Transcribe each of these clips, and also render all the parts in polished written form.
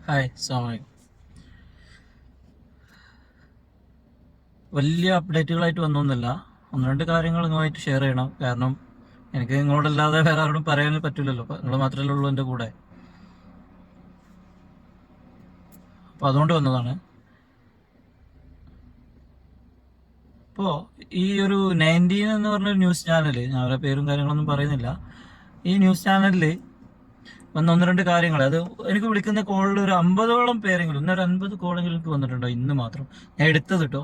Hi, അസ്സലാമു അലൈക്കും. വലിയ അപ്ഡേറ്റുകളായിട്ട് വന്നൊന്നുമില്ല. ഒന്ന് രണ്ട് കാര്യങ്ങൾ നിങ്ങളുമായിട്ട് ഷെയർ ചെയ്യണം. കാരണം എനിക്ക് നിങ്ങളോടല്ലാതെ വേറെ ആരോടും പറയാൻ പറ്റില്ലല്ലോ. നിങ്ങൾ മാത്രമല്ലേ ഉള്ളൂ എൻ്റെ കൂടെ. അപ്പോൾ അതുകൊണ്ട് വന്നതാണ്. ഇപ്പോൾ ഈ ഒരു 19 എന്ന് പറഞ്ഞൊരു ന്യൂസ് ചാനൽ, ഞാൻ അവരുടെ പേരും കാര്യങ്ങളൊന്നും പറയുന്നില്ല. ഈ ന്യൂസ് ചാനലിൽ വന്ന ഒന്ന് രണ്ട് കാര്യങ്ങൾ, അത് എനിക്ക് വിളിക്കുന്ന കോളിൽ ഒരു 50ഓളം പേരെങ്കിലും, ഇന്നൊരു 50 കോളെങ്കിലും എനിക്ക് വന്നിട്ടുണ്ടോ ഇന്ന് മാത്രം. ഞാൻ എടുത്തത് കേട്ടോ.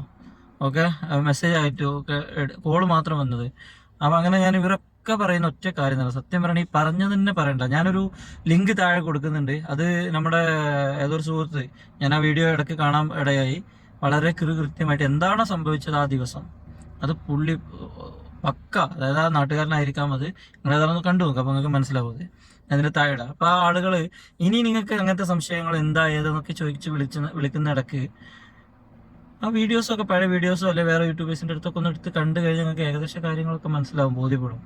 ഓക്കെ, മെസ്സേജ് ആയിട്ടോ ഒക്കെ കോള് മാത്രം വന്നത്. അപ്പം അങ്ങനെ ഞാൻ ഇവരൊക്കെ പറയുന്ന ഒറ്റ കാര്യം തന്നെ, സത്യം പറയണ ഈ പറഞ്ഞത് തന്നെ പറയണ്ട. ഞാനൊരു ലിങ്ക് താഴെ കൊടുക്കുന്നുണ്ട്. അത് നമ്മുടെ ഏതൊരു സുഹൃത്ത്, ഞാൻ ആ വീഡിയോ ഇടയ്ക്ക് കാണാൻ ഇടയായി. വളരെ കൃത്യമായിട്ട് എന്താണോ സംഭവിച്ചത് ആ ദിവസം, അത് പുള്ളി പക്ക, അതായത് ആ നാട്ടുകാരനായിരിക്കാം. അത് നിങ്ങൾ ഏതാണെന്ന് കണ്ടു നോക്കുക, അപ്പോൾ നിങ്ങൾക്ക് മനസ്സിലാവും. അത് അതിൻ്റെ താഴെ. അപ്പോൾ ആ ആളുകൾ ഇനി നിങ്ങൾക്ക് അങ്ങനത്തെ സംശയങ്ങൾ എന്താ ഏതെന്നൊക്കെ ചോദിച്ച് വിളിക്കുന്ന ഇടയ്ക്ക് ആ വീഡിയോസൊക്കെ, പഴയ വീഡിയോസോ അല്ലെ വേറെ യൂട്യൂബേഴ്സിൻ്റെ അടുത്തൊക്കെ ഒന്ന് എടുത്ത് കണ്ടു കഴിഞ്ഞാൽ നിങ്ങൾക്ക് ഏകദേശ കാര്യങ്ങളൊക്കെ മനസ്സിലാവും, ബോധ്യപ്പെടും.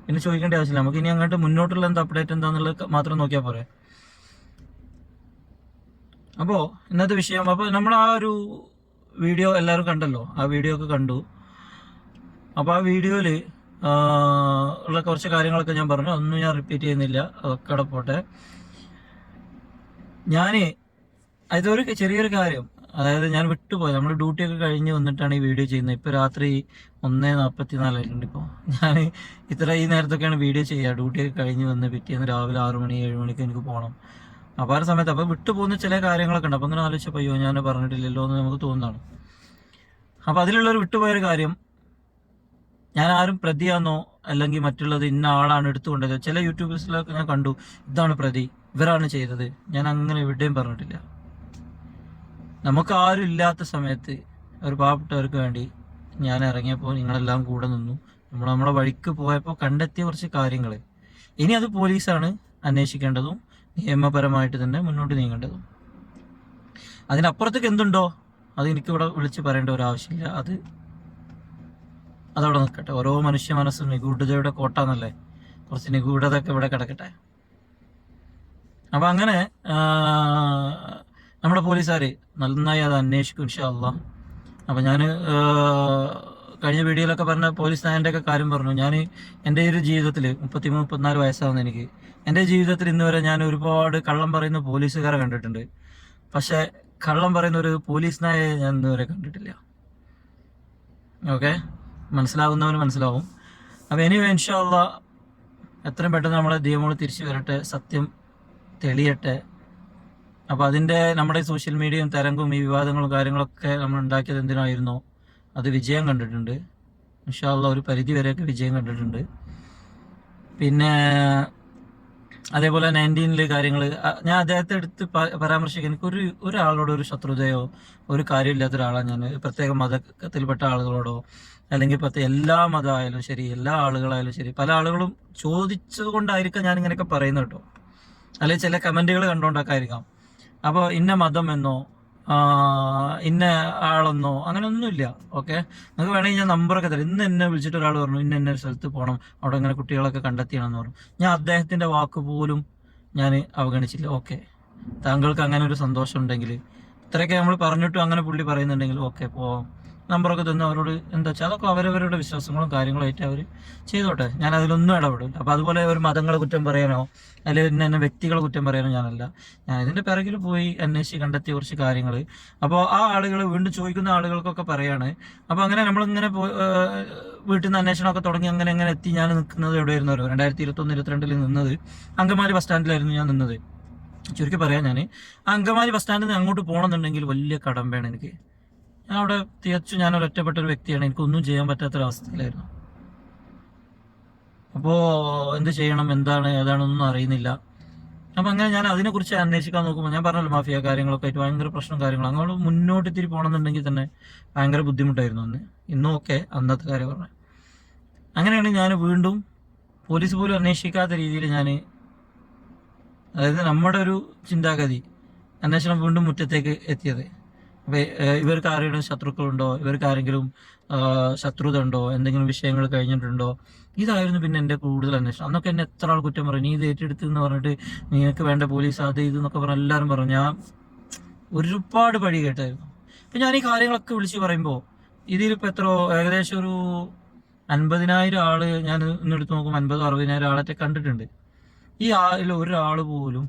പിന്നെ ചോദിക്കേണ്ട ആവശ്യമില്ല. നമുക്ക് ഇനി അങ്ങോട്ട് മുന്നോട്ടുള്ള എന്താ അപ്ഡേറ്റ് എന്താണെന്നുള്ളത് മാത്രം നോക്കിയാൽ പോരെ. അപ്പോൾ ഇന്നത്തെ വിഷയം, അപ്പോൾ നമ്മൾ ആ ഒരു വീഡിയോ എല്ലാവരും കണ്ടല്ലോ, ആ വീഡിയോ ഒക്കെ കണ്ടു. അപ്പോൾ ആ വീഡിയോയിൽ ഉള്ള കുറച്ച് കാര്യങ്ങളൊക്കെ ഞാൻ പറഞ്ഞു, ഒന്നും ഞാൻ റിപ്പീറ്റ് ചെയ്യുന്നില്ല, അതൊക്കെ അവിടെ പോട്ടെ. ഞാൻ അതൊരു ചെറിയൊരു കാര്യം, അതായത് ഞാൻ വിട്ടുപോയി. നമ്മൾ ഡ്യൂട്ടിയൊക്കെ കഴിഞ്ഞ് വന്നിട്ടാണ് ഈ വീഡിയോ ചെയ്യുന്നത്. ഇപ്പോൾ രാത്രി 1:44 ആയിട്ടുണ്ട്. ഇപ്പോൾ ഞാൻ ഈ നേരത്തൊക്കെയാണ് വീഡിയോ ചെയ്യുക. ഡ്യൂട്ടിയൊക്കെ കഴിഞ്ഞ് വന്ന് പിറ്റേന്ന് രാവിലെ 6 മണി 7 മണിക്ക് എനിക്ക് പോകണം. അപ്പോൾ ആ സമയത്ത് അപ്പോൾ വിട്ടുപോകുന്ന ചില കാര്യങ്ങളൊക്കെ ഉണ്ട്. അപ്പോൾ അങ്ങനെ ആലോചിച്ചപ്പോൾ അയ്യോ ഞാൻ പറഞ്ഞിട്ടില്ലല്ലോ എന്ന് നമുക്ക് തോന്നുന്നതാണ്. അപ്പോൾ അതിലുള്ളൊരു വിട്ടുപോയൊരു കാര്യം, ഞാൻ ആരും പ്രതിയാണെന്നോ അല്ലെങ്കിൽ മറ്റുള്ളത് ഇന്ന ആളാണ് എടുത്തുകൊണ്ടത്, ചില യൂട്യൂബേഴ്സിലൊക്കെ ഞാൻ കണ്ടു ഇതാണ് പ്രതി, ഇവരാണ് ചെയ്തത്. ഞാൻ അങ്ങനെ എവിടെയും പറഞ്ഞിട്ടില്ല. നമുക്ക് ആരും ഇല്ലാത്ത സമയത്ത് ഒരു പാവപ്പെട്ടവർക്ക് വേണ്ടി ഞാൻ ഇറങ്ങിയപ്പോൾ നിങ്ങളെല്ലാം കൂടെ നിന്നു. നമ്മളെ വഴിക്ക് പോയപ്പോൾ കണ്ടെത്തിയ കുറച്ച് കാര്യങ്ങൾ, ഇനി അത് പോലീസാണ് അന്വേഷിക്കേണ്ടതും നിയമപരമായിട്ട് തന്നെ മുന്നോട്ട് നീങ്ങേണ്ടതും. അതിനപ്പുറത്തേക്ക് എന്തുണ്ടോ അത് എനിക്കിവിടെ വിളിച്ച് പറയേണ്ട ഒരു ആവശ്യമില്ല. അതവിടെ നിൽക്കട്ടെ. ഓരോ മനുഷ്യ മനസ്സും നിഗൂഢതയുടെ കോട്ടാന്നല്ലേ, കുറച്ച് നിഗൂഢതയൊക്കെ ഇവിടെ കിടക്കട്ടെ. അപ്പം അങ്ങനെ നമ്മുടെ പോലീസുകാർ നന്നായി അത് അന്വേഷിക്കും ഇൻഷാ അല്ലാഹ്. അപ്പം ഞാൻ കഴിഞ്ഞ വീഡിയോയിലൊക്കെ പറഞ്ഞ പോലീസ് നായൻ്റെയൊക്കെ കാര്യം പറഞ്ഞു. ഞാൻ എൻ്റെ ഒരു ജീവിതത്തിൽ 34 വയസ്സാവുന്ന എനിക്ക്, എൻ്റെ ജീവിതത്തിൽ ഇന്ന് വരെ ഞാൻ ഒരുപാട് കള്ളം പറയുന്ന പോലീസുകാരെ കണ്ടിട്ടുണ്ട്. പക്ഷേ കള്ളം പറയുന്ന ഒരു പോലീസ് നായയെ ഞാൻ ഇന്ന് വരെ കണ്ടിട്ടില്ല. ഓക്കെ, മനസ്സിലാവുന്നവന് മനസ്സിലാവും. അപ്പോൾ ഇനി ഇൻഷാ അല്ലാഹ് എത്രയും പെട്ടെന്ന് നമ്മളെ നിയമങ്ങൾ തിരിച്ചു വരട്ടെ, സത്യം തെളിയട്ടെ. അപ്പോൾ അതിൻ്റെ നമ്മുടെ സോഷ്യൽ മീഡിയയും തരംഗവും ഈ വിവാദങ്ങളും കാര്യങ്ങളൊക്കെ നമ്മൾ ഉണ്ടാക്കിയത് എന്തിനായിരുന്നോ അത് വിജയം കണ്ടിട്ടുണ്ട്. ഇൻഷാ അല്ലാഹ് ഒരു പരിധി വരെയൊക്കെ വിജയം കണ്ടിട്ടുണ്ട്. പിന്നെ അതേപോലെ 19 കാര്യങ്ങൾ ഞാൻ അദ്ദേഹത്തെ എടുത്ത് പരാമർശിക്കാൻ, എനിക്ക് ഒരാളോട് ഒരു ശത്രുതയോ ഒരു കാര്യമില്ലാത്ത ഒരാളാണ് ഞാൻ. പ്രത്യേക മതത്തിൽപ്പെട്ട ആളുകളോടോ അല്ലെങ്കിൽ എല്ലാ മതമായാലും ശരി, എല്ലാ ആളുകളായാലും ശരി, പല ആളുകളും ചോദിച്ചത് കൊണ്ടായിരിക്കാം ഞാൻ ഇങ്ങനെയൊക്കെ പറയുന്നത് കേട്ടോ, അല്ലെങ്കിൽ ചില കമൻറ്റുകൾ കണ്ടുകൊണ്ടൊക്കെ. അപ്പോൾ ഇന്ന മതം എന്നോ ഇന്ന ആളെന്നോ അങ്ങനെ ഒന്നുമില്ല. ഓക്കെ, നിങ്ങൾക്ക് വേണമെങ്കിൽ ഞാൻ നമ്പറൊക്കെ തരാം. ഇന്ന് എന്നെ വിളിച്ചിട്ട് ഒരാൾ പറഞ്ഞു ഇന്ന സ്ഥലത്ത് പോകണം, അവിടെ ഇങ്ങനെ കുട്ടികളൊക്കെ കണ്ടെത്തിയാണെന്ന് പറഞ്ഞു. ഞാൻ അദ്ദേഹത്തിൻ്റെ വാക്ക് പോലും ഞാൻ അവഗണിച്ചില്ല. ഓക്കെ, താങ്കൾക്ക് അങ്ങനെ ഒരു സന്തോഷം ഉണ്ടെങ്കിൽ, ഇത്രയൊക്കെ നമ്മൾ പറഞ്ഞിട്ടും അങ്ങനെ പുള്ളി പറയുന്നുണ്ടെങ്കിൽ ഓക്കെ പോവാം. നമ്പറൊക്കെ തന്നു അവരോട്, എന്താ വെച്ചാൽ അതൊക്കെ അവരവരുടെ വിശ്വാസങ്ങളും കാര്യങ്ങളായിട്ട് അവർ ചെയ്തോട്ടെ, ഞാൻ അതിലൊന്നും ഇടപെടില്ല. അപ്പോൾ അതുപോലെ ഒരു മതങ്ങളെ കുറ്റം പറയാനോ അല്ലെങ്കിൽ എന്നെ വ്യക്തികളെ കുറ്റം പറയാനോ ഞാനല്ല. ഞാൻ ഇതിൻ്റെ പിറകിൽ പോയി അന്വേഷിച്ച് കണ്ടെത്തിയ കുറച്ച് കാര്യങ്ങൾ. അപ്പോൾ ആ ആളുകൾ വീണ്ടും ചോദിക്കുന്ന ആളുകൾക്കൊക്കെ പറയാണ്. അപ്പോൾ അങ്ങനെ നമ്മളിങ്ങനെ വീട്ടിൽ നിന്ന് അന്വേഷണമൊക്കെ തുടങ്ങി അങ്ങനെ എത്തി. ഞാൻ നിൽക്കുന്നത് എവിടെയായിരുന്നു? 2021-22 നിന്നത് അങ്കമാലി ബസ് സ്റ്റാൻഡിലായിരുന്നു ഞാൻ നിന്നത്. ചുരുക്കി പറയാം, ഞാൻ അങ്കമാലി ബസ് സ്റ്റാൻഡിൽ നിന്ന് അങ്ങോട്ട് പോകണമെന്നുണ്ടെങ്കിൽ വലിയ കടമ്പയാണ് എനിക്ക്. ഞാൻ അവിടെ തികച്ചും ഞാനൊരു ഒറ്റപ്പെട്ട ഒരു വ്യക്തിയാണ്, എനിക്കൊന്നും ചെയ്യാൻ പറ്റാത്തൊരവസ്ഥയിലായിരുന്നു. അപ്പോൾ എന്ത് ചെയ്യണം, എന്താണ് ഏതാണെന്നൊന്നും അറിയുന്നില്ല. അപ്പം അങ്ങനെ ഞാൻ അതിനെക്കുറിച്ച് അന്വേഷിക്കാൻ നോക്കുമ്പോൾ ഞാൻ പറഞ്ഞല്ലോ മാഫിയ കാര്യങ്ങളൊക്കെ ആയിട്ട് ഭയങ്കര പ്രശ്നം കാര്യങ്ങൾ. അങ്ങോട്ട് മുന്നോട്ട് ഇത്തിരി പോകണമെന്നുണ്ടെങ്കിൽ തന്നെ ഭയങ്കര ബുദ്ധിമുട്ടായിരുന്നു അന്ന്. ഇന്നും ഒക്കെ അന്നത്തെ കാര്യം പറഞ്ഞു. അങ്ങനെയാണ് ഞാൻ വീണ്ടും പോലീസ് പോലും അന്വേഷിക്കാത്ത രീതിയിൽ ഞാൻ, അതായത് നമ്മുടെ ഒരു ചിന്താഗതി, അന്വേഷണം വീണ്ടും മുറ്റത്തേക്ക് എത്തിയത്. അപ്പോൾ ഇവർക്ക് ആരെങ്കിലും ശത്രുക്കളുണ്ടോ, ഇവർക്ക് ആരെങ്കിലും ശത്രുത ഉണ്ടോ, എന്തെങ്കിലും വിഷയങ്ങൾ കഴിഞ്ഞിട്ടുണ്ടോ, ഇതായിരുന്നു പിന്നെ എൻ്റെ കൂടുതൽ അന്വേഷണം. അന്നൊക്കെ എന്നെ എത്ര ആൾ കുറ്റം പറയും, നീ ഇത് ഏറ്റെടുത്ത് എന്ന് പറഞ്ഞിട്ട് നിനക്ക് വേണ്ട പോലീസ് അത് ഇതെന്നൊക്കെ പറഞ്ഞ് എല്ലാവരും പറഞ്ഞു. ഞാൻ ഒരുപാട് പഴി കേട്ടായിരുന്നു. അപ്പം ഞാൻ ഈ കാര്യങ്ങളൊക്കെ വിളിച്ച് പറയുമ്പോൾ ഇതിലിപ്പോൾ ഏകദേശം ഒരു 50,000 ആള് ഞാൻ ഇന്നെടുത്ത് നോക്കുമ്പോൾ 50,000-60,000 ആളൊക്കെ കണ്ടിട്ടുണ്ട്. ഈ ആളിൽ ഒരാൾ പോലും,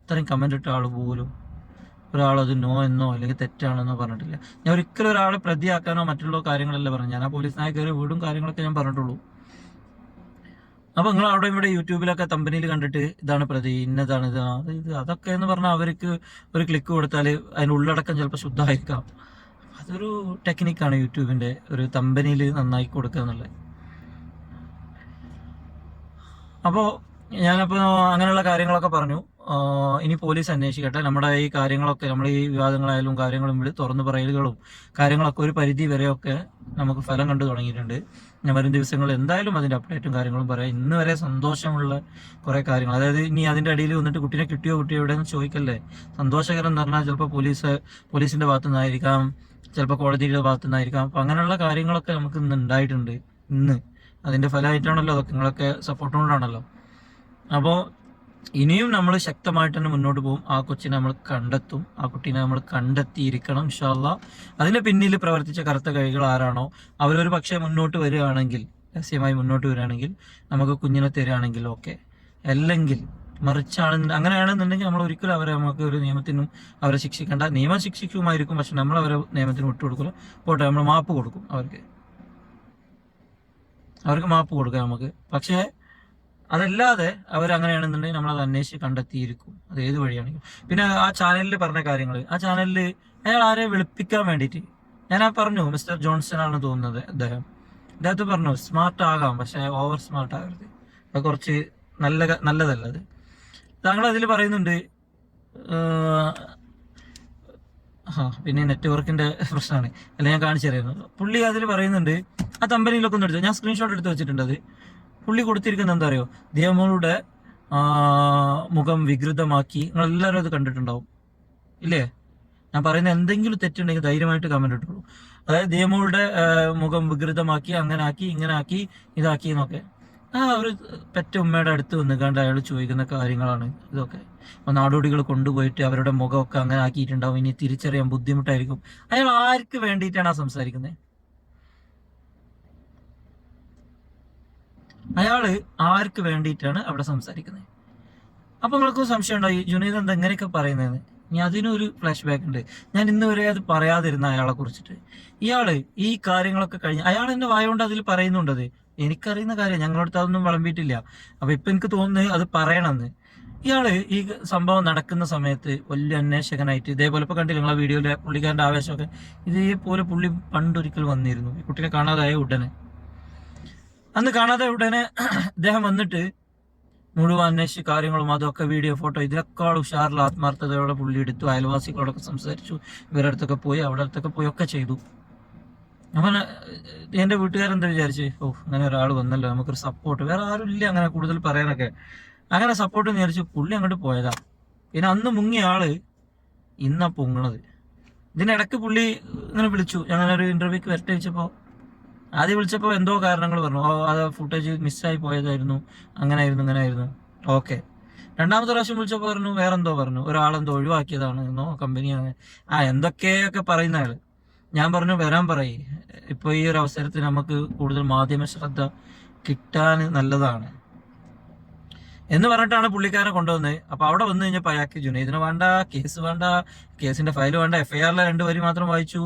ഇത്രയും കമൻ്റ് ഇട്ട ആൾ പോലും ഒരാളത് നോ എന്നോ അല്ലെങ്കിൽ തെറ്റാണെന്നോ പറഞ്ഞിട്ടില്ല. ഞാൻ ഒരിക്കലും ഒരാളെ പ്രതിയാക്കാനോ മറ്റുള്ള കാര്യങ്ങളല്ല പറഞ്ഞു. ഞാൻ ആ പോലീസിനായി കയറി വീടും കാര്യങ്ങളൊക്കെ ഞാൻ പറഞ്ഞിട്ടുള്ളൂ. അപ്പോൾ നിങ്ങൾ അവിടെ ഇവിടെ യൂട്യൂബിലൊക്കെ കമ്പനിയിൽ കണ്ടിട്ട് ഇതാണ് പ്രതി, ഇന്നതാണ് ഇത് അതൊക്കെ എന്ന് പറഞ്ഞാൽ അവർക്ക് ഒരു ക്ലിക്ക് കൊടുത്താൽ അതിൻ്റെ ഉള്ളടക്കം ചിലപ്പോൾ ശുദ്ധമായിരിക്കാം. അതൊരു ടെക്നിക്കാണ് യൂട്യൂബിൻ്റെ, ഒരു കമ്പനിയിൽ നന്നായി കൊടുക്കുക എന്നുള്ളത്. അപ്പോൾ ഞാനപ്പോൾ അങ്ങനെയുള്ള കാര്യങ്ങളൊക്കെ പറഞ്ഞു. ഇനി പോലീസ് അന്വേഷിക്കട്ടെ. നമ്മുടെ ഈ കാര്യങ്ങളൊക്കെ, നമ്മുടെ ഈ വിവാദങ്ങളായാലും കാര്യങ്ങളും തുറന്നു പറയലുകളും കാര്യങ്ങളൊക്കെ ഒരു പരിധി വരെയൊക്കെ നമുക്ക് ഫലം കണ്ടു തുടങ്ങിയിട്ടുണ്ട്. ഞാൻ വരും ദിവസങ്ങളിൽ എന്തായാലും അതിൻ്റെ അപ്ഡേറ്റും കാര്യങ്ങളും പറയാം. ഇന്ന് വരെ സന്തോഷമുള്ള കുറേ കാര്യങ്ങൾ, അതായത് ഇനി അതിൻ്റെ അടിയിൽ വന്നിട്ട് കുട്ടീനെ കിട്ടിയോ എവിടെയെന്ന് ചോദിക്കല്ലേ. സന്തോഷകരം എന്ന് പറഞ്ഞാൽ ചിലപ്പോൾ പോലീസിൻ്റെ ഭാഗത്തു നിന്നായിരിക്കാം, ചിലപ്പോൾ കോടതിയുടെ ഭാഗത്തു നിന്നായിരിക്കാം. അപ്പോൾ അങ്ങനെയുള്ള കാര്യങ്ങളൊക്കെ നമുക്ക് ഇന്ന് ഉണ്ടായിട്ടുണ്ട്. ഇന്ന് അതിൻ്റെ ഫലമായിട്ടാണല്ലോ അതൊക്കെ, നിങ്ങളൊക്കെ സപ്പോർട്ട് കൊണ്ടാണല്ലോ. അപ്പോൾ ഇനിയും നമ്മൾ ശക്തമായിട്ട് തന്നെ മുന്നോട്ട് പോകും. ആ കൊച്ചിനെ നമ്മൾ കണ്ടെത്തും, ആ കുട്ടീനെ നമ്മൾ കണ്ടെത്തിയിരിക്കണം ഇൻഷാ അല്ലാഹ്. അതിന് പിന്നിൽ പ്രവർത്തിച്ച കറുത്ത കൈകൾ ആരാണോ അവരൊരു പക്ഷേ മുന്നോട്ട് വരികയാണെങ്കിൽ, രഹസ്യമായി മുന്നോട്ട് വരികയാണെങ്കിൽ, നമുക്ക് കുഞ്ഞിനെ തരികയാണെങ്കിൽ ഓക്കെ. അല്ലെങ്കിൽ അങ്ങനെയാണെന്നുണ്ടെങ്കിൽ നമ്മൾ ഒരിക്കലും നമുക്ക് ഒരു നിയമത്തിനും അവരെ ശിക്ഷിക്കേണ്ട. നിയമം ശിക്ഷിക്കുമായിരിക്കും, പക്ഷെ നമ്മൾ അവരെ നിയമത്തിന് വിട്ടുകൊടുക്കില്ല. പോട്ടെ, നമ്മൾ മാപ്പ് കൊടുക്കും അവർക്ക് മാപ്പ് കൊടുക്കാം നമുക്ക്. പക്ഷേ അതല്ലാതെ അവരങ്ങനെയാണെന്നുണ്ടെങ്കിൽ നമ്മളത് അന്വേഷിച്ച് കണ്ടെത്തിയിരിക്കും, അത് ഏത് വഴിയാണെങ്കിലും. പിന്നെ ആ ചാനലിൽ പറഞ്ഞ കാര്യങ്ങൾ, ആ ചാനലിൽ അയാൾ ആരെ വെളുപ്പിക്കാൻ വേണ്ടിയിട്ട് ഞാൻ പറഞ്ഞു, മിസ്റ്റർ ജോൺസൺ ആണെന്ന് തോന്നുന്നത് അദ്ദേഹത്തെ പറഞ്ഞു, സ്മാർട്ട് ആകാം പക്ഷെ ഓവർ സ്മാർട്ട് ആകരുത്, അത് കുറച്ച് നല്ലതല്ല അത്. താങ്കൾ അതിൽ പറയുന്നുണ്ട്, പിന്നെ നെറ്റ്വർക്കിൻ്റെ പ്രശ്നമാണ്, അല്ല ഞാൻ കാണിച്ചു തരുന്നത്. പുള്ളി അതിൽ പറയുന്നുണ്ട്, ആ കമ്പനിയിലൊക്കെ ഒന്ന് എടുത്തു, ഞാൻ സ്ക്രീൻഷോട്ട് എടുത്ത് വെച്ചിട്ടുണ്ട്. അത് പുള്ളി കൊടുത്തിരിക്കുന്നത് എന്താ അറിയോ, ദിയമോളുടെ മുഖം വികൃതമാക്കി. നിങ്ങളെല്ലാവരും അത് കണ്ടിട്ടുണ്ടാവും ഇല്ലേ? ഞാൻ പറയുന്ന എന്തെങ്കിലും തെറ്റുണ്ടെങ്കിൽ ധൈര്യമായിട്ട് കമന്റ് ഇട്ടുള്ളൂ. അതായത് ദിയമോളുടെ മുഖം വികൃതമാക്കി, അങ്ങനെ ആക്കി, ഇങ്ങനെ ആക്കി, ഇതാക്കി എന്നൊക്കെ. ഒരു പെറ്റ ഉമ്മയുടെ അടുത്ത് വന്നുകൊണ്ട് അയാൾ ചോദിക്കുന്ന കാര്യങ്ങളാണ് ഇതൊക്കെ. അപ്പോൾ നാടോടികൾ കൊണ്ടുപോയിട്ട് അവരുടെ മുഖമൊക്കെ അങ്ങനെ ആക്കിയിട്ടുണ്ടാവും, ഇനി തിരിച്ചറിയാൻ ബുദ്ധിമുട്ടായിരിക്കും. അയാൾ ആർക്ക് വേണ്ടിയിട്ടാണ് ആ സംസാരിക്കുന്നത്? അയാള് ആർക്ക് വേണ്ടിയിട്ടാണ് അവിടെ സംസാരിക്കുന്നത്? അപ്പൊ നിങ്ങൾക്ക് സംശയം ഉണ്ടായി, ജുനൈദ് എന്താ എങ്ങനെയൊക്കെ പറയുന്നതെന്ന്. ഇനി അതിനൊരു ഫ്ലാഷ് ബാക്ക് ഉണ്ട്. ഞാൻ ഇന്ന് വരെ അത് പറയാതിരുന്ന അയാളെ കുറിച്ചിട്ട്. ഇയാള് ഈ കാര്യങ്ങളൊക്കെ കഴിഞ്ഞ് അയാൾ എന്റെ വായോണ്ട് അതിൽ പറയുന്നുണ്ടത്, എനിക്കറിയുന്ന കാര്യം, ഞങ്ങളടുത്ത് അതൊന്നും വിളമ്പിയിട്ടില്ല. അപ്പൊ ഇപ്പൊ എനിക്ക് തോന്നുന്നത് അത് പറയണമെന്ന്. ഇയാള് ഈ സംഭവം നടക്കുന്ന സമയത്ത് വലിയ അന്വേഷകനായിട്ട് ഇതേപോലെ ഇപ്പൊ കണ്ടില്ല നിങ്ങളെ വീഡിയോയിലെ പുള്ളിക്കാരന്റെ ആവേശമൊക്കെ, ഇതേപോലെ പുള്ളി പണ്ടൊരിക്കൽ വന്നിരുന്നു ഈ കുട്ടീനെ കാണാതായ ഉടനെ. അന്ന് കാണാതെ ഉടനെ അദ്ദേഹം വന്നിട്ട് മുഴുവൻ അന്വേഷിച്ച് കാര്യങ്ങളും അതൊക്കെ വീഡിയോ ഫോട്ടോ ഇതിനേക്കാൾ ഉഷാറിൽ ആത്മാർത്ഥതയോടെ പുള്ളി എടുത്തു. അയൽവാസികളോടൊക്കെ സംസാരിച്ചു, ഇവരുടെ അടുത്തൊക്കെ പോയി, അവിടെ അടുത്തൊക്കെ പോയി ഒക്കെ ചെയ്തു. അപ്പം എൻ്റെ വീട്ടുകാരെന്താ വിചാരിച്ച്, അങ്ങനെ ഒരാൾ വന്നല്ലോ, നമുക്കൊരു സപ്പോർട്ട്, വേറെ ആരും ഇല്ല അങ്ങനെ കൂടുതൽ പറയാനൊക്കെ, അങ്ങനെ സപ്പോർട്ട് വിചാരിച്ചു പുള്ളി അങ്ങോട്ട് പോയതാ. പിന്നെ അന്ന് മുങ്ങിയ ആള് ഇന്നാ പൊങ്ങണത്. ഇതിനിടയ്ക്ക് പുള്ളി ഇങ്ങനെ വിളിച്ചു, ഞങ്ങനെ ഒരു ഇന്റർവ്യൂക്ക് വരട്ടെ വെച്ചപ്പോൾ ആദ്യം വിളിച്ചപ്പോൾ എന്തോ കാരണങ്ങൾ പറഞ്ഞു, അത് ഫുട്ടേജ് മിസ്സായി പോയതായിരുന്നു, അങ്ങനെയായിരുന്നു. ഓക്കെ. രണ്ടാമത്തെ പ്രാവശ്യം വിളിച്ചപ്പോൾ പറഞ്ഞു വേറെന്തോ പറഞ്ഞു, ഒരാളെന്തോ ഒഴിവാക്കിയതാണ് എന്നോ കമ്പനിയാണ്, എന്തൊക്കെയൊക്കെ പറയുന്ന ആള്. ഞാൻ പറഞ്ഞു വരാൻ പറയേ, ഇപ്പോൾ ഈ ഒരു അവസരത്തിൽ നമുക്ക് കൂടുതൽ മാധ്യമ ശ്രദ്ധ കിട്ടാൻ നല്ലതാണ് എന്ന് പറഞ്ഞിട്ടാണ് പുള്ളിക്കാരനെ കൊണ്ടുവന്നത്. അപ്പൊ അവിടെ വന്നു കഴിഞ്ഞപ്പോൾ അയാൾക്ക് ജുനൈദിനെ വേണ്ട, കേസ് വേണ്ട, കേസിന്റെ ഫയൽ വേണ്ട, FIRലെ 2 വരി മാത്രം വായിച്ചു.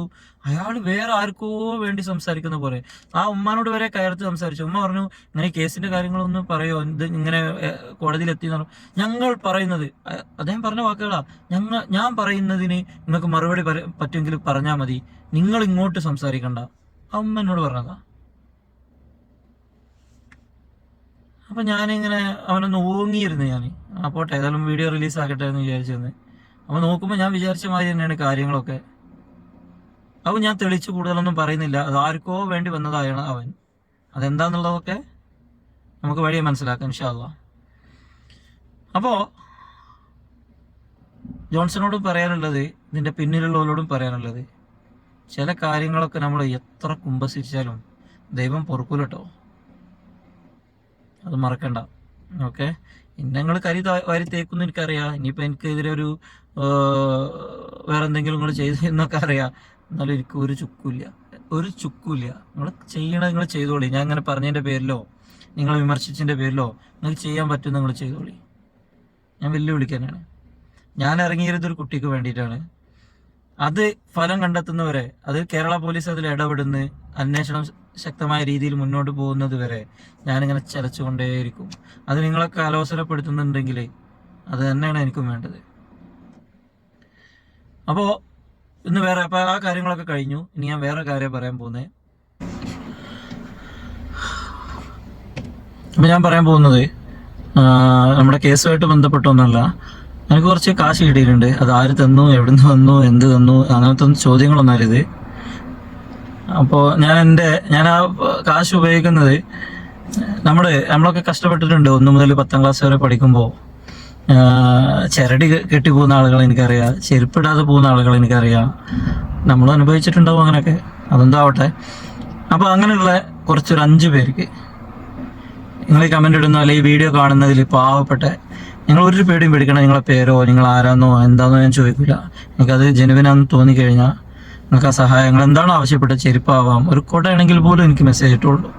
അയാൾ വേറെ ആർക്കോ വേണ്ടി സംസാരിക്കുന്ന പോലെ ആ ഉമ്മാനോട് വരെ കയർത്ത് സംസാരിച്ചു. ഉമ്മ പറഞ്ഞു, ഇങ്ങനെ കേസിന്റെ കാര്യങ്ങളൊന്നും പറയോ, ഇത് ഇങ്ങനെ കോടതിയിലെത്തിയെന്ന് പറഞ്ഞു. ഞങ്ങൾ പറയുന്നത്, അദ്ദേഹം പറഞ്ഞ വാക്കുകളാ, ഞാൻ പറയുന്നതിന് നിങ്ങൾക്ക് മറുപടി പറ്റുമെങ്കിൽ പറഞ്ഞാൽ മതി, നിങ്ങൾ ഇങ്ങോട്ട് സംസാരിക്കണ്ട, ആ ഉമ്മ എന്നോട് പറഞ്ഞതാ. അപ്പം ഞാനിങ്ങനെ അവനൊന്ന് ഓങ്ങിയിരുന്നു. പോട്ടെ ഏതായാലും വീഡിയോ റിലീസ് ആക്കട്ടെ എന്ന് വിചാരിച്ചിരുന്നു. അപ്പോൾ നോക്കുമ്പോൾ ഞാൻ വിചാരിച്ച മാതിരി തന്നെയാണ് കാര്യങ്ങളൊക്കെ. അപ്പോൾ ഞാൻ തെളിച്ച് കൂടുതലൊന്നും പറയുന്നില്ല, അത് ആർക്കോ വേണ്ടി വന്നതായാണ് അവൻ. അതെന്താന്നുള്ളതൊക്കെ നമുക്ക് വഴിയെ മനസ്സിലാക്കാം ഇൻഷാ അല്ലാഹ്. അപ്പോൾ ജോൺസണോടും പറയാനുള്ളത്, ഇതിൻ്റെ പിന്നിലുള്ളവരോടും പറയാനുള്ളത്, ചില കാര്യങ്ങളൊക്കെ നമ്മൾ എത്ര കുമ്പസിച്ചാലും ദൈവം പൊറുക്കൂല കേട്ടോ. അത് മറക്കണ്ട. ഓക്കെ, നിങ്ങൾ വാരി തേക്കുമെന്ന് എനിക്കറിയാം. ഇനിയിപ്പോൾ എനിക്കെതിരെ വേറെ എന്തെങ്കിലും നിങ്ങൾ ചെയ്തെന്നൊക്കെ അറിയാം. എന്നാലും എനിക്ക് ഒരു ചുക്കുമില്ല. നിങ്ങൾ ചെയ്യണത് നിങ്ങൾ ചെയ്തോളി. ഞാൻ അങ്ങനെ പറഞ്ഞതിൻ്റെ പേരിലോ നിങ്ങൾ വിമർശിച്ചതിൻ്റെ പേരിലോ നിങ്ങൾക്ക് ചെയ്യാൻ പറ്റും, നിങ്ങൾ ചെയ്തോളി. ഞാൻ വെല്ലുവിളിക്കാനാണ്. ഞാൻ ഇറങ്ങിയത് ഒരു കുട്ടിക്ക് വേണ്ടിയിട്ടാണ്. അത് ഫലം കണ്ടെത്തുന്നവരെ, അത് കേരള പോലീസ് അതിൽ ഇടപെടുന്ന അന്വേഷണം ശക്തമായ രീതിയിൽ മുന്നോട്ട് പോകുന്നത് വരെ ഞാനിങ്ങനെ ചലച്ചുകൊണ്ടേയിരിക്കും. അത് നിങ്ങളൊക്കെ ആലോചനപ്പെടുത്തുന്നുണ്ടെങ്കിൽ അത് തന്നെയാണ് എനിക്കും വേണ്ടത്. അപ്പോൾ അപ്പോൾ ആ കാര്യങ്ങളൊക്കെ കഴിഞ്ഞു. ഇനി ഞാൻ വേറെ കാര്യം പറയാൻ പോകുന്നത്. അപ്പോൾ ഞാൻ പറയാൻ പോകുന്നത് നമ്മുടെ കേസുമായിട്ട് ബന്ധപ്പെട്ടൊന്നുമല്ല. എനിക്ക് കുറച്ച് കാശ് കിട്ടിയിട്ടുണ്ട്. അത് ആര് തന്നു, എവിടുന്ന് വന്നു, എന്ത് തന്നു, അങ്ങനത്തെ ചോദ്യങ്ങളൊന്നും ഇത്. അപ്പോൾ ഞാൻ ആ കാശ് ഉപയോഗിക്കുന്നത്, നമ്മളൊക്കെ കഷ്ടപ്പെട്ടിട്ടുണ്ട്. 1 മുതൽ 10ാം ക്ലാസ് വരെ പഠിക്കുമ്പോൾ ചരടി കെട്ടി പോകുന്ന ആളുകൾ എനിക്കറിയാം, ചെരുപ്പിടാതെ പോകുന്ന ആളുകൾ എനിക്കറിയാം. നമ്മൾ അനുഭവിച്ചിട്ടുണ്ടാവും അങ്ങനെയൊക്കെ. അതെന്താവട്ടെ. അപ്പോൾ അങ്ങനെയുള്ള കുറച്ചൊരു 5 പേർക്ക് നിങ്ങൾ ഈ കമൻ്റ് ഇടുന്ന, അല്ലെങ്കിൽ ഈ വീഡിയോ കാണുന്നതിൽ പാവപ്പെട്ട, നിങ്ങൾ ഒരു പേടിയും പേടിക്കണം. നിങ്ങളെ പേരോ നിങ്ങൾ ആരാന്നോ എന്താണെന്നോ ഞാൻ ചോദിക്കില്ല. എനിക്കത് ജനുവിനാന്ന് തോന്നിക്കഴിഞ്ഞാൽ നിങ്ങൾക്ക് ആ സഹായങ്ങൾ എന്താണോ ആവശ്യപ്പെട്ടത്, ചെരുപ്പാവാം, ഒരു കൊടയാണെങ്കിൽ പോലും എനിക്ക് മെസ്സേജ് ഇട്ടുള്ളൂ.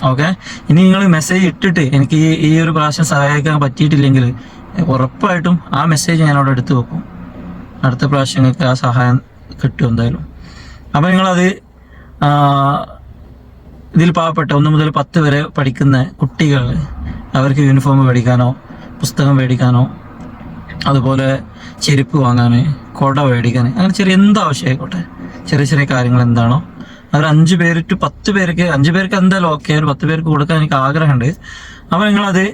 ഓക്കെ, ഇനി നിങ്ങൾ മെസ്സേജ് ഇട്ടിട്ട് എനിക്ക് ഈ ഒരു പ്രാവശ്യം സഹായിക്കാൻ പറ്റിയിട്ടില്ലെങ്കിൽ ഉറപ്പായിട്ടും ആ മെസ്സേജ് ഞാൻ അവിടെ എടുത്തു വെക്കും. അടുത്ത പ്രാവശ്യം നിങ്ങൾക്ക് ആ സഹായം കിട്ടും എന്തായാലും. അപ്പോൾ നിങ്ങളത് ഇതിൽ പാവപ്പെട്ട 1 മുതൽ 10 വരെ പഠിക്കുന്ന കുട്ടികൾ, അവർക്ക് യൂണിഫോം മേടിക്കാനോ പുസ്തകം മേടിക്കാനോ അതുപോലെ ചെരുപ്പ് വാങ്ങാൻ, കുട മേടിക്കാൻ, അങ്ങനെ ചെറിയ എന്താവശ്യമായിക്കോട്ടെ, ചെറിയ കാര്യങ്ങൾ എന്താണോ അവർ 5 പേര് ടു 10 പേർക്ക്, 5 പേർക്ക് എന്തായാലും ഓക്കെ, ഒരു 10 പേർക്ക് കൊടുക്കാൻ എനിക്ക് ആഗ്രഹമുണ്ട്. അപ്പോൾ നിങ്ങളത്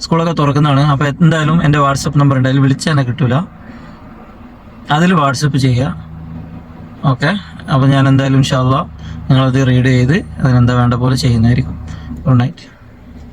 സ്കൂളൊക്കെ തുറക്കുന്നതാണ്. അപ്പോൾ എന്തായാലും എൻ്റെ വാട്സപ്പ് നമ്പർ ഉണ്ട്, അതിൽ വിളിച്ചാൽ എന്നെ കിട്ടില്ല, അതിൽ വാട്സപ്പ് ചെയ്യുക. ഓക്കെ, അപ്പോൾ ഞാൻ എന്തായാലും ഇൻഷാ അല്ലാഹ് നിങ്ങളത് റീഡ് ചെയ്ത് അതിനെന്താ വേണ്ട പോലെ ചെയ്യുന്നതായിരിക്കും. Good night.